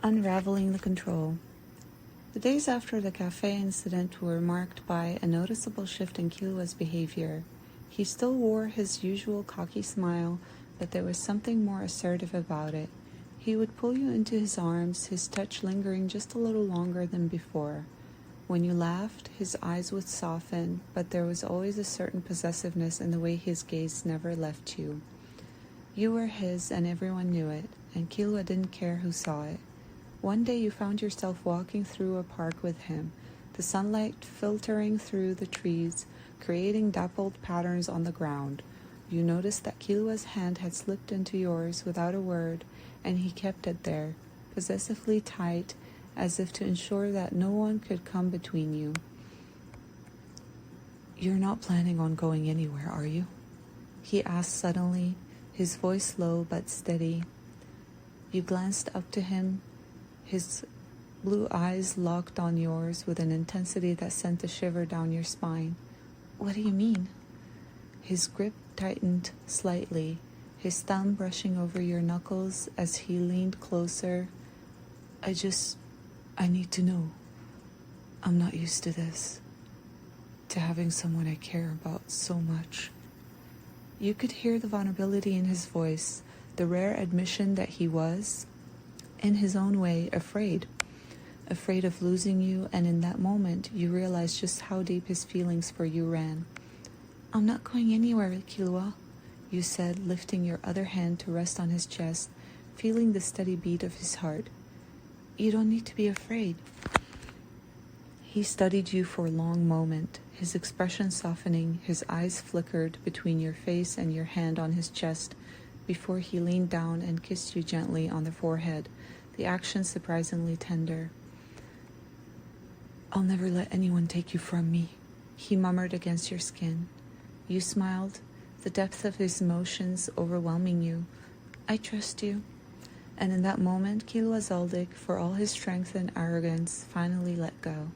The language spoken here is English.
Unraveling the control. The days after the cafe incident were marked by a noticeable shift in Killua's behavior. He still wore his usual cocky smile, but there was something more assertive about it. He would pull you into his arms, his touch lingering just a little longer than before. When you laughed, his eyes would soften, but there was always a certain possessiveness in the way his gaze never left you. You were his, and everyone knew it, and Killua didn't care who saw it. One day you found yourself walking through a park with him, the sunlight filtering through the trees, creating dappled patterns on the ground. You noticed that Killua's hand had slipped into yours without a word, and he kept it there, possessively tight, as if to ensure that no one could come between you. "You're not planning on going anywhere, are you?" he asked suddenly, his voice low but steady. You glanced up to him, his blue eyes locked on yours with an intensity that sent a shiver down your spine. "What do you mean?" His grip tightened slightly, his thumb brushing over your knuckles as he leaned closer. I need to know. I'm not used to this, to having someone I care about so much." You could hear the vulnerability in his voice, the rare admission that he was, in his own way, afraid of losing you, and in that moment you realized just how deep his feelings for you ran. "I'm not going anywhere, Killua," you said, lifting your other hand to rest on his chest, feeling the steady beat of his heart. "You don't need to be afraid." He studied you for a long moment, his expression softening, his eyes flickered between your face and your hand on his chest, before he leaned down and kissed you gently on the forehead, the action surprisingly tender. "I'll never let anyone take you from me," he murmured against your skin. You smiled, the depth of his emotions overwhelming you. "I trust you." And in that moment, Killua Zaldik, for all his strength and arrogance, finally let go.